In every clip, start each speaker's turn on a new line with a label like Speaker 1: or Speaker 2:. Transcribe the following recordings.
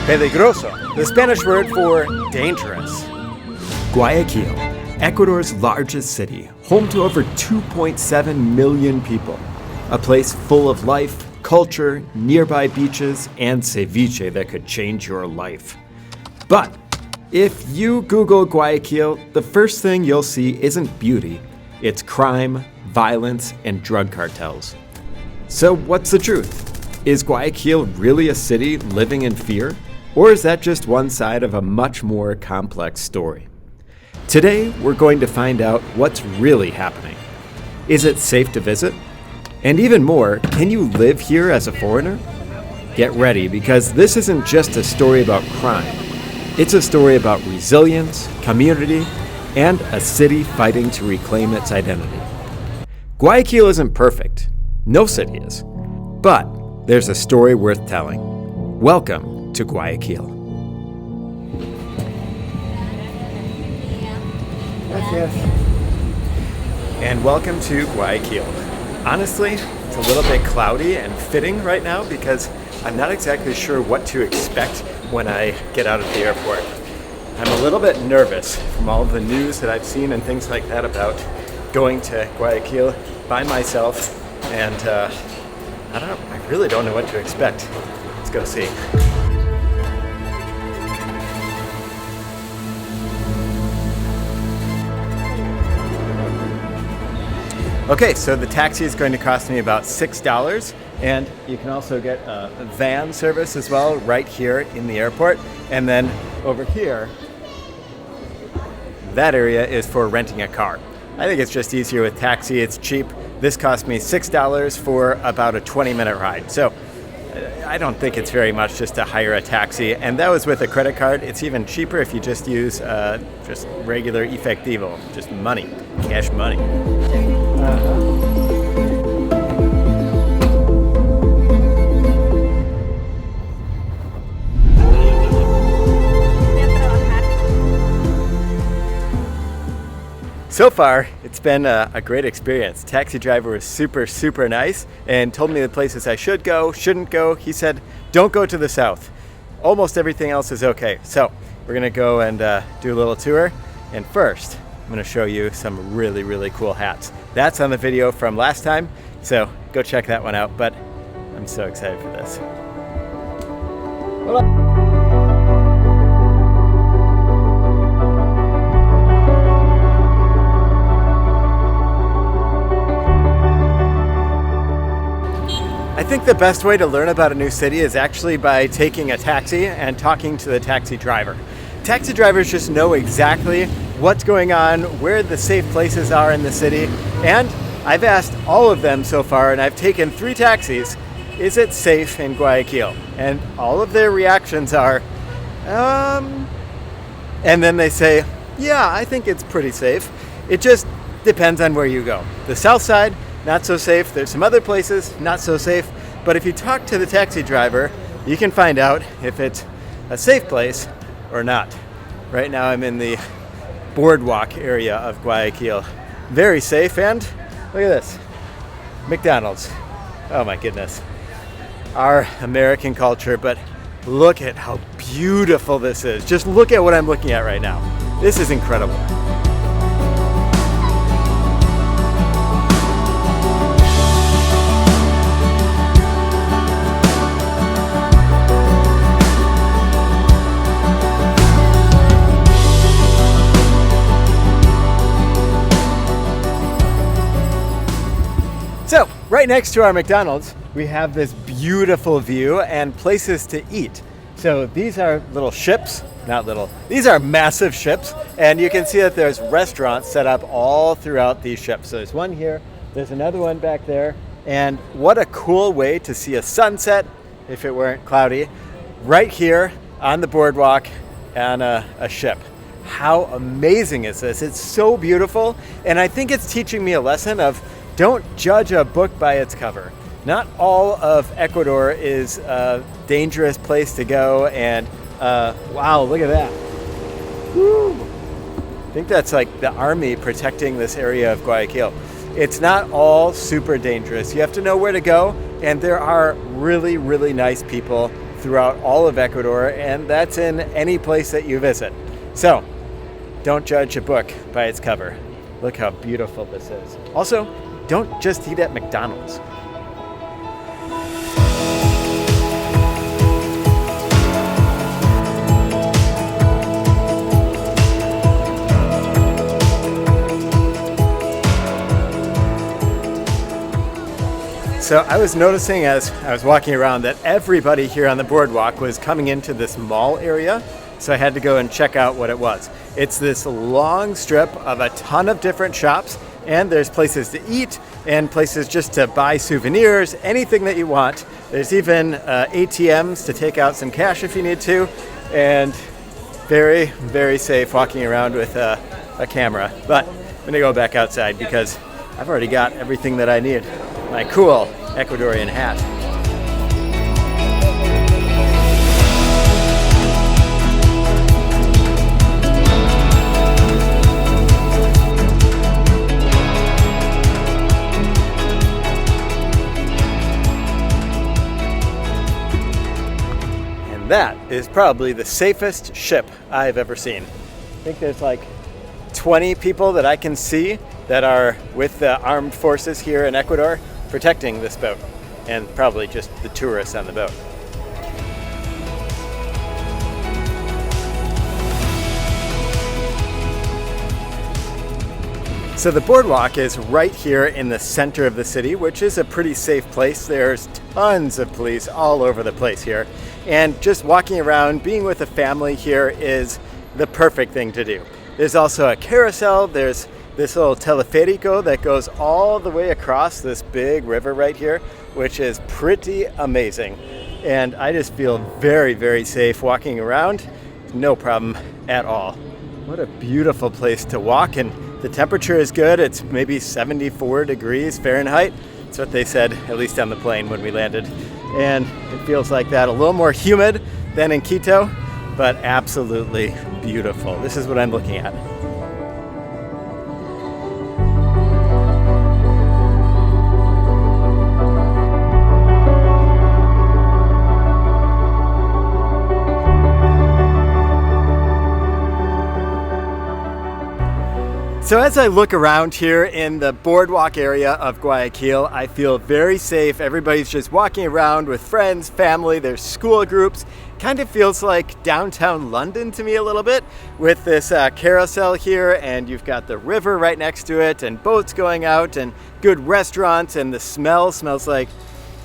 Speaker 1: Peligroso, the Spanish word for dangerous.
Speaker 2: Guayaquil, Ecuador's largest city, home to over 2.7 million people. A place full of life, culture, nearby beaches, and ceviche that could change your life. But if you Google Guayaquil, the first thing you'll see isn't beauty, it's crime, violence, and drug cartels. So what's the truth? Is Guayaquil really a city living in fear? Or is that just one side of a much more complex story? Today, we're going to find out what's really happening. Is it safe to visit? And even more, can you live here as a foreigner? Get ready, because this isn't just a story about crime. It's a story about resilience, community, and a city fighting to reclaim its identity. Guayaquil isn't perfect. No city is. But there's a story worth telling. Welcome to Guayaquil.
Speaker 1: Yes. And welcome to Guayaquil. Honestly, it's a little bit cloudy and fitting right now because I'm not exactly sure what to expect when I get out of the airport. I'm a little bit nervous from all the news that I've seen and things like that about going to Guayaquil by myself, and I really don't know what to expect. Let's go see. Okay, so the taxi is going to cost me about $6, and you can also get a van service as well right here in the airport. And then over here, that area is for renting a car. I think it's just easier with taxi, it's cheap. This cost me $6 for about a 20-minute ride. So I don't think it's very much just to hire a taxi, and that was with a credit card. It's even cheaper if you just use just regular efectivo, just money, cash money. So far, it's been a great experience. Taxi driver was super nice and told me the places I should go, shouldn't go. He said, don't go to the south. Almost everything else is okay. So we're gonna go and do a little tour. And first, I'm gonna show you some really cool hats. That's on the video from last time, so go check that one out. But I'm so excited for this. Hola. I think the best way to learn about a new city is actually by taking a taxi and talking to the taxi driver. Taxi drivers just know exactly what's going on, where the safe places are in the city, and I've asked all of them so far, and I've taken 3 taxis, is it safe in Guayaquil? And all of their reactions are, and then they say, yeah, I think it's pretty safe. It just depends on where you go. The south side, not so safe. There's some other places, not so safe. But if you talk to the taxi driver, you can find out if it's a safe place or not. Right now I'm in the Boardwalk area of Guayaquil. Very safe, and look at this, McDonald's. Oh my goodness. Our American culture, but look at how beautiful this is. Just look at what I'm looking at right now. This is incredible. So, right next to our McDonald's, we have this beautiful view and places to eat. So these are little ships, not little, these are massive ships, and you can see that there's restaurants set up all throughout these ships. So there's one here, there's another one back there, and what a cool way to see a sunset, if it weren't cloudy, right here on the boardwalk on a ship. How amazing is this? It's so beautiful, and I think it's teaching me a lesson of don't judge a book by its cover. Not all of Ecuador is a dangerous place to go, and wow, look at that. Woo. I think that's like the army protecting this area of Guayaquil. It's not all super dangerous. You have to know where to go, and there are really, really nice people throughout all of Ecuador, and that's in any place that you visit. So, don't judge a book by its cover. Look how beautiful this is. Also, don't just eat at McDonald's. So I was noticing as I was walking around that everybody here on the boardwalk was coming into this mall area, so I had to go and check out what it was. It's this long strip of a ton of different shops, and there's places to eat and places just to buy souvenirs, anything that you want. There's even ATMs to take out some cash if you need to, and very, very safe walking around with a camera. But I'm gonna go back outside because I've already got everything that I need. My cool Ecuadorian hat. And that is probably the safest ship I've ever seen. I think there's like 20 people that I can see that are with the armed forces here in Ecuador protecting this boat, and probably just the tourists on the boat. So the boardwalk is right here in the center of the city, which is a pretty safe place. There's tons of police all over the place here, and just walking around, being with a family here is the perfect thing to do. There's also a carousel. There's this little teleférico that goes all the way across this big river right here, which is pretty amazing. And I just feel very, very safe walking around. No problem at all. What a beautiful place to walk, and the temperature is good. It's maybe 74 degrees Fahrenheit. That's what they said, at least on the plane when we landed. And it feels like that, a little more humid than in Quito, but absolutely beautiful. This is what I'm looking at. So as I look around here in the boardwalk area of Guayaquil, I feel very safe. Everybody's just walking around with friends, family, there's school groups. Kind of feels like downtown London to me a little bit, with this carousel here, and you've got the river right next to it, and boats going out, and good restaurants, and the smell smells like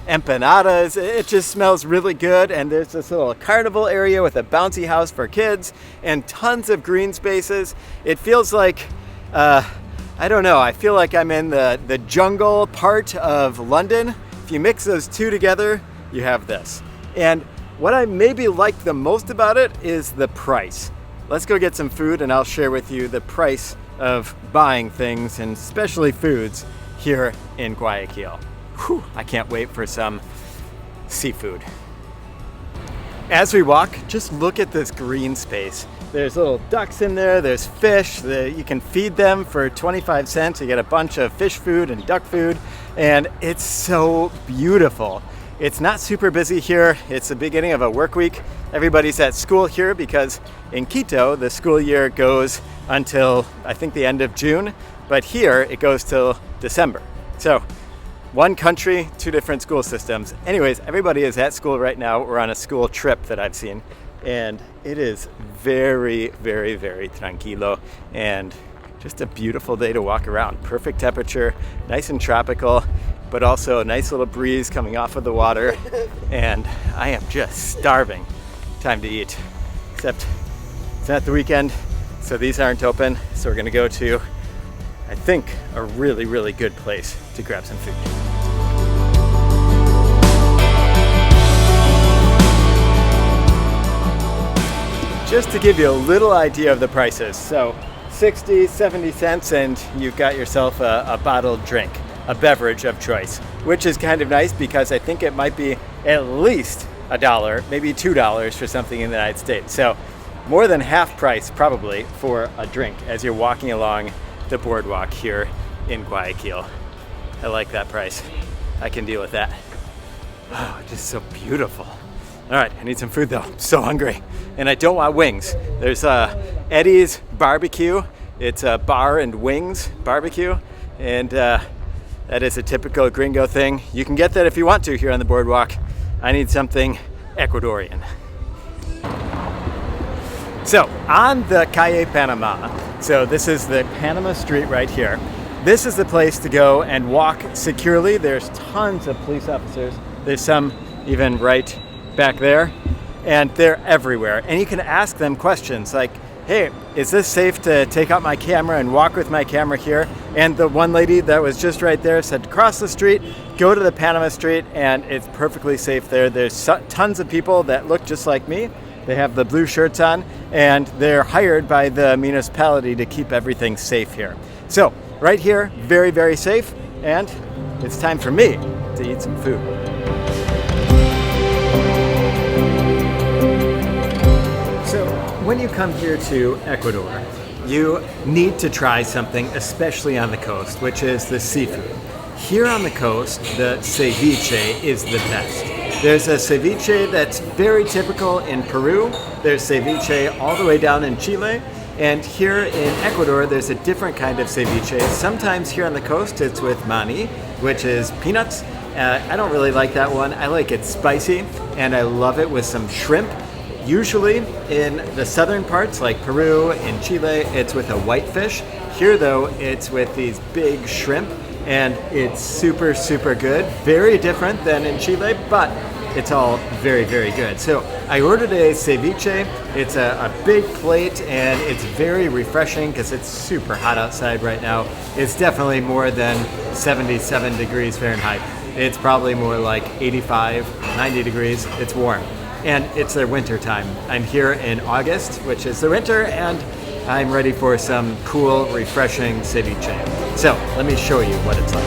Speaker 1: empanadas. It just smells really good, and there's this little carnival area with a bouncy house for kids, and tons of green spaces. It feels like I don't know, I feel like I'm in the jungle part of London. If you mix those two together, you have this. And what I maybe like the most about it is the price. Let's go get some food and I'll share with you the price of buying things, and especially foods, here in Guayaquil. Whew, I can't wait for some seafood. As we walk, just look at this green space. There's little ducks in there, there's fish, you can feed them for 25 cents. You get a bunch of fish food and duck food, and it's so beautiful. It's not super busy here. It's the beginning of a work week. Everybody's at school here because in Quito, the school year goes until, I think, the end of June, but here it goes till December. So, one country, two different school systems. Anyways, everybody is at school right now. We're on a school trip that I've seen, and it is very, very, very tranquilo, and just a beautiful day to walk around. Perfect temperature, nice and tropical, but also a nice little breeze coming off of the water, and I am just starving. Time to eat. Except it's not the weekend, so these aren't open, so we're gonna go to, I think, a really, really good place to grab some food. Just to give you a little idea of the prices, so 60, 70 cents and you've got yourself a bottled drink, a beverage of choice, which is kind of nice because I think it might be at least $1, maybe $2 for something in the United States. So more than half price probably for a drink as you're walking along the boardwalk here in Guayaquil. I like that price. I can deal with that. Oh, just so beautiful. All right, I need some food though. I'm so hungry. And I don't want wings. There's Eddie's Barbecue. It's a bar and wings barbecue. And that is a typical gringo thing. You can get that if you want to here on the boardwalk. I need something Ecuadorian. So on the Calle Panama, so this is the Panama Street right here. This is the place to go and walk securely. There's tons of police officers. There's some even right back there, and they're everywhere. And you can ask them questions like, hey, is this safe to take out my camera and walk with my camera here? And the one lady that was just right there said, cross the street, go to the Panama Street, and it's perfectly safe there. There's tons of people that look just like me. They have the blue shirts on, and they're hired by the municipality to keep everything safe here. So right here, very, very safe, and it's time for me to eat some food. So when you come here to Ecuador, you need to try something, especially on the coast, which is the seafood. Here on the coast, the ceviche is the best. There's a ceviche that's very typical in Peru. There's ceviche all the way down in Chile. And here in Ecuador, there's a different kind of ceviche. Sometimes here on the coast, it's with mani, which is peanuts. I don't really like that one. I like it spicy, and I love it with some shrimp. Usually in the southern parts, like Peru, in Chile, it's with a whitefish. Here though, it's with these big shrimp, and it's super, super good. Very different than in Chile, but it's all very, very good. So I ordered a ceviche. It's a big plate, and it's very refreshing because it's super hot outside right now. It's definitely more than 77 degrees Fahrenheit. It's probably more like 85, 90 degrees. It's warm. And it's their winter time. I'm here in August, which is the winter, and I'm ready for some cool, refreshing ceviche. So let me show you what it's like.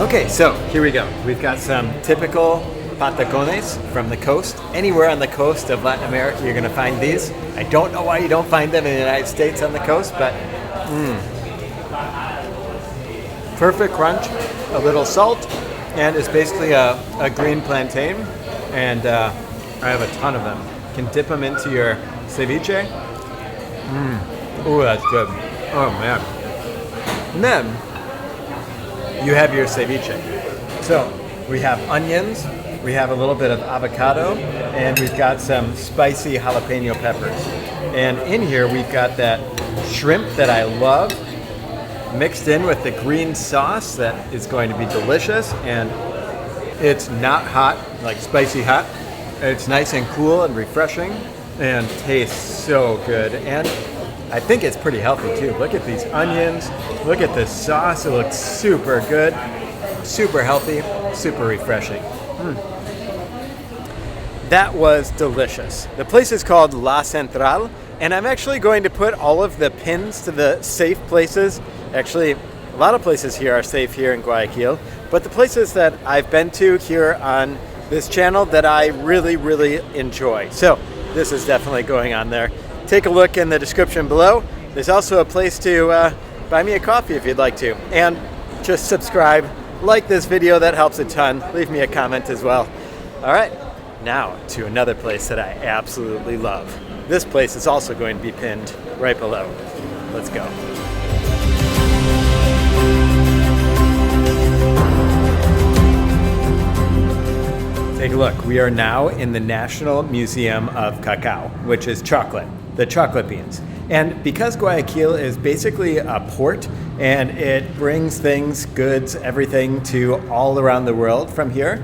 Speaker 1: Okay, so here we go. We've got some typical patacones from the coast. Anywhere on the coast of Latin America, you're gonna find these. I don't know why you don't find them in the United States on the coast, but perfect crunch, a little salt, and it's basically a green plantain, and I have a ton of them. You can dip them into your ceviche. Oh, that's good. Oh man. And then you have your ceviche. So we have onions, we have a little bit of avocado, and we've got some spicy jalapeno peppers. And in here we've got that shrimp that I love mixed in with the green sauce that is going to be delicious. And it's not hot, like spicy hot. It's nice and cool and refreshing and tastes so good. And I think it's pretty healthy too. Look at these onions, look at this sauce. It looks super good, super healthy, super refreshing. That was delicious. The place is called La Central, and I'm actually going to put all of the pins to the safe places. Actually, a lot of places here are safe here in Guayaquil, but the places that I've been to here on this channel that I really, really enjoy. So this is definitely going on there. Take a look in the description below. There's also a place to buy me a coffee if you'd like to. And just subscribe, like this video, that helps a ton. Leave me a comment as well. All right, now to another place that I absolutely love. This place is also going to be pinned right below. Let's go. Take a look. We are now in the National Museum of Cacao, which is chocolate, the chocolate beans. And because Guayaquil is basically a port and it brings things, goods, everything to all around the world from here,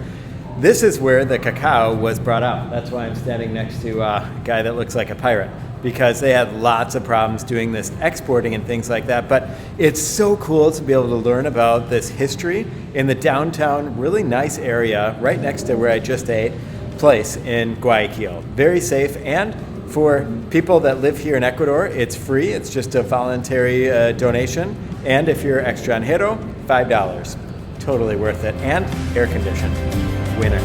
Speaker 1: this is where the cacao was brought out. That's why I'm standing next to a guy that looks like a pirate, because they had lots of problems doing this exporting and things like that. But it's so cool to be able to learn about this history in the downtown, really nice area right next to where I just ate, place in Guayaquil. Very safe, and for people that live here in Ecuador, it's free. It's just a voluntary donation. And if you're extranjero, $5. Totally worth it, and air conditioned. Winner.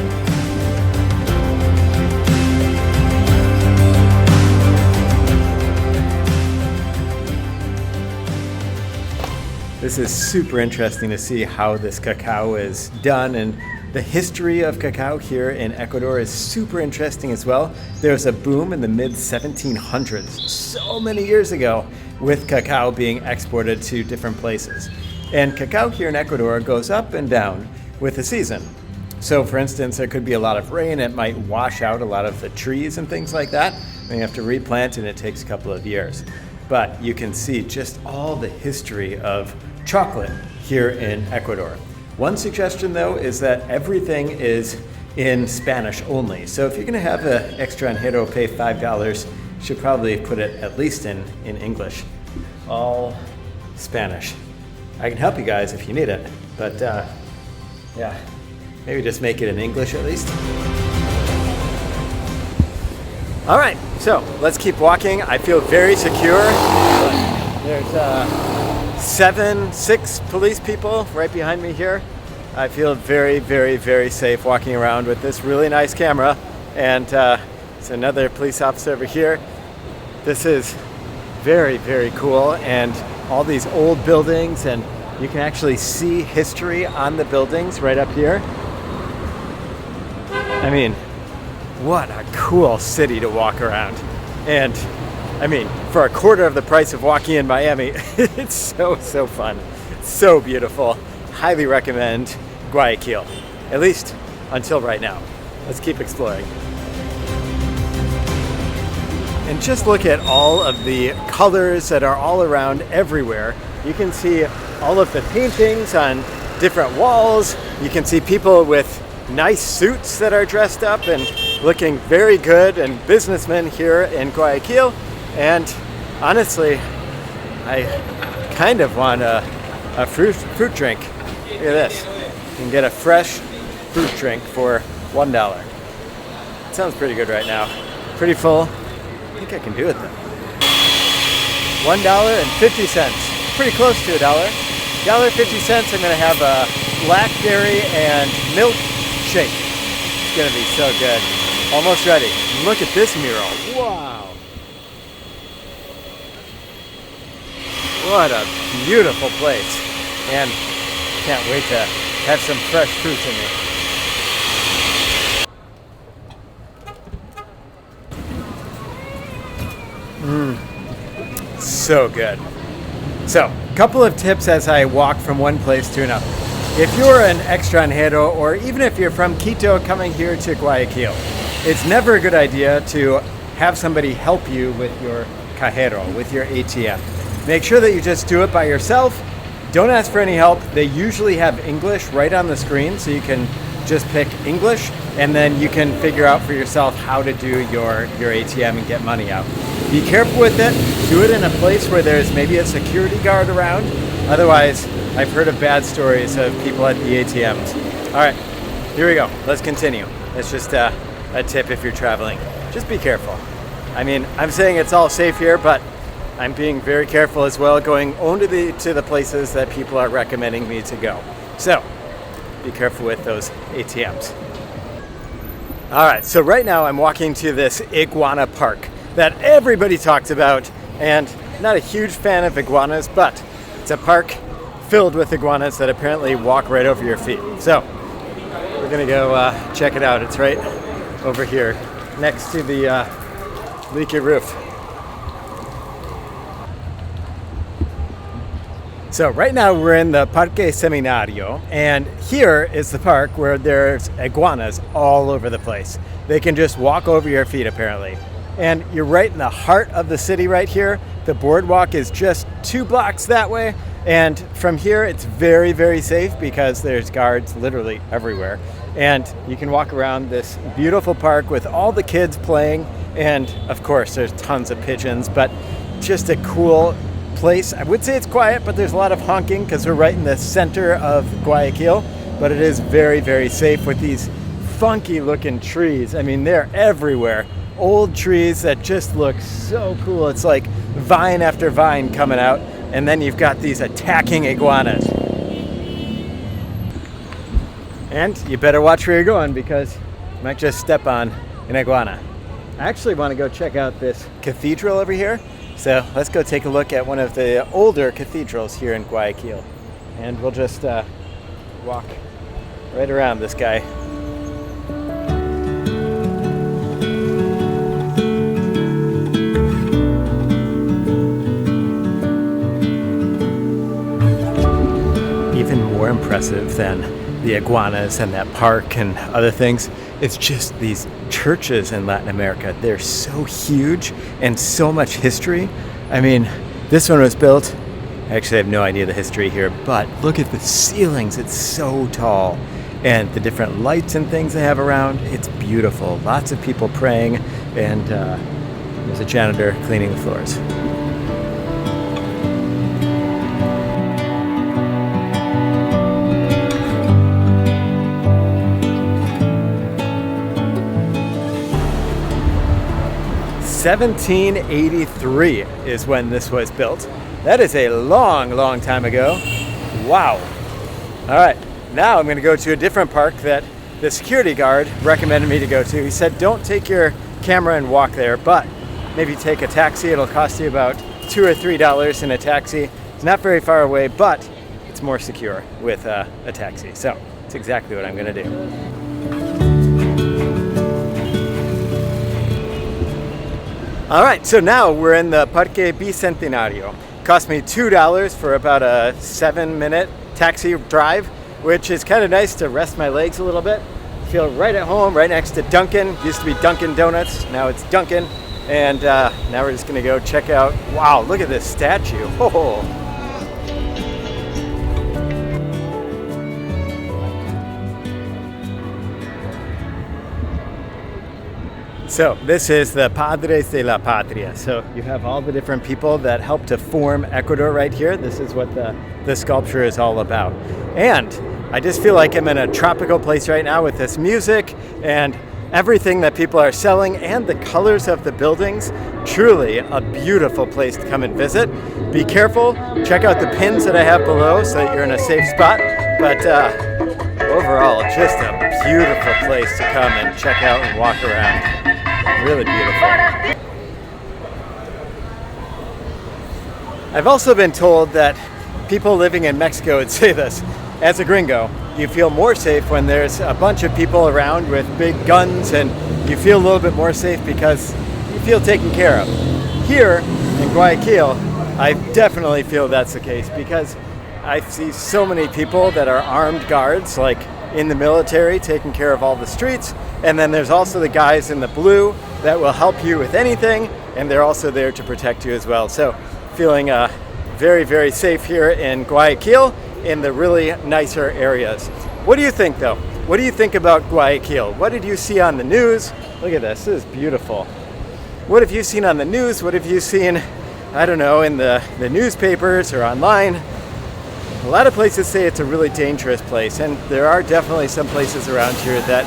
Speaker 1: This is super interesting to see how this cacao is done, and the history of cacao here in Ecuador is super interesting as well. There was a boom in the mid-1700s, so many years ago, with cacao being exported to different places. And cacao here in Ecuador goes up and down with the season. So for instance, there could be a lot of rain, it might wash out a lot of the trees and things like that. And you have to replant, and it takes a couple of years. But you can see just all the history of chocolate here in Ecuador. One suggestion though is that everything is in Spanish only. So if you're gonna have an extranjero pay $5, you should probably put it at least in English. All Spanish. I can help you guys if you need it, but yeah, maybe just make it in English at least. All right, so let's keep walking. I feel very secure. There's 6 police people right behind me here. I feel very, very, very safe walking around with this really nice camera. And there's another police officer over here. This is very, very cool. And all these old buildings, and you can actually see history on the buildings right up here. I mean, what a cool city to walk around. And I mean, for a quarter of the price of walking in Miami, it's so fun. So beautiful. Highly recommend Guayaquil, at least until right now. Let's keep exploring. And just look at all of the colors that are all around everywhere. You can see all of the paintings on different walls. You can see people with nice suits that are dressed up and looking very good, and businessmen here in Guayaquil. And honestly, I kind of want a fruit drink. Look at this. You can get a fresh fruit drink for $1. It sounds pretty good right now. Pretty full. I think I can do it though. $1.50. Pretty close to $1. $1.50. I'm gonna have a blackberry and milk shake. It's gonna be so good. Almost ready. Look at this mural. Wow. What a beautiful place. And can't wait to have some fresh fruits in me. So good. So, a couple of tips as I walk from one place to another. If you're an extranjero, or even if you're from Quito coming here to Guayaquil, it's never a good idea to have somebody help you with your cajero, with your ATM. Make sure that you just do it by yourself. Don't ask for any help. They usually have English right on the screen, so you can just pick English, and then you can figure out for yourself how to do your ATM and get money out. Be careful with it. Do it in a place where there's maybe a security guard around. Otherwise, I've heard of bad stories of people at the ATMs. All right, here we go. Let's continue. That's just a tip if you're traveling. Just be careful. I mean, I'm saying it's all safe here, but I'm being very careful as well, going only to the places that people are recommending me to go. So, be careful with those ATMs. All right, so right now I'm walking to this Iguana Park that everybody talks about, and not a huge fan of iguanas, but it's a park filled with iguanas that apparently walk right over your feet. So, we're gonna go check it out. It's right over here, next to the leaky roof. So right now we're in the Parque Centenario, and here is the park where there's iguanas all over the place. They can just walk over your feet apparently. And you're right in the heart of the city right here. The boardwalk is just 2 blocks that way, and from here it's very, very safe because there's guards literally everywhere. And you can walk around this beautiful park with all the kids playing, and of course there's tons of pigeons, but just a cool place. I would say it's quiet, but there's a lot of honking because we're right in the center of Guayaquil, but it is very, very safe with these funky looking trees. I mean, they're everywhere. Old trees that just look so cool. It's like vine after vine coming out, and then you've got these attacking iguanas. And you better watch where you're going because you might just step on an iguana. I actually want to go check out this cathedral over here. So let's go take a look at one of the older cathedrals here in Guayaquil. and we'll just walk right around this guy. Even more impressive than the iguanas and that park and other things, it's just these churches in Latin America. They're so huge and so much history. I mean, this one was built, I actually have no idea the history here, but look at the ceilings, it's so tall. And the different lights and things they have around, it's beautiful. Lots of people praying, and there's a janitor cleaning the floors. (1783) is when this was built. That is a long, long time ago. Wow. All right, now I'm going to go to a different park that the security guard recommended me to go to. He said, don't take your camera and walk there, but maybe take a taxi. It'll cost you about $2 or $3 in a taxi. It's not very far away, but it's more secure with a taxi. So it's exactly what I'm going to do. All right, so now we're in the Parque Centenario. Cost me $2 for about a 7-minute taxi drive, which is kind of nice to rest my legs a little bit. Feel right at home, right next to Dunkin'. Used to be Dunkin' Donuts, now it's Dunkin'. And now we're just gonna go check out, wow, look at this statue. Oh. So this is the Padres de la Patria. So you have all the different people that helped to form Ecuador right here. This is what the sculpture is all about. And I just feel like I'm in a tropical place right now with this music and everything that people are selling and the colors of the buildings. Truly a beautiful place to come and visit. Be careful, check out the pins that I have below so that you're in a safe spot. But overall, just a beautiful place to come and check out and walk around. Really beautiful. I've also been told that people living in Mexico would say this. As a gringo, you feel more safe when there's a bunch of people around with big guns, and you feel a little bit more safe because you feel taken care of. Here in Guayaquil, I definitely feel that's the case because I see so many people that are armed guards, like in the military, taking care of all the streets. And then there's also the guys in the blue that will help you with anything, and they're also there to protect you as well. So feeling very, very safe here in Guayaquil in the really nicer areas. What do you think though? What do you think about Guayaquil? What did you see on the news? Look at this, this is beautiful. What have you seen on the news? What have you seen, I don't know, in the newspapers or online? A lot of places say it's a really dangerous place, and there are definitely some places around here that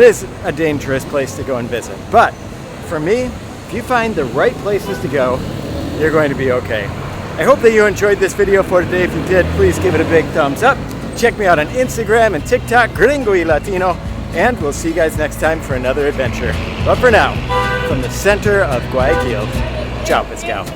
Speaker 1: is a dangerous place to go and visit. But for me, if you find the right places to go, you're going to be okay. I hope that you enjoyed this video for today. If you did, please give it a big thumbs up. Check me out on Instagram and TikTok, Gringoylatino, and we'll see you guys next time for another adventure. But for now, from the center of Guayaquil, ciao, pescao.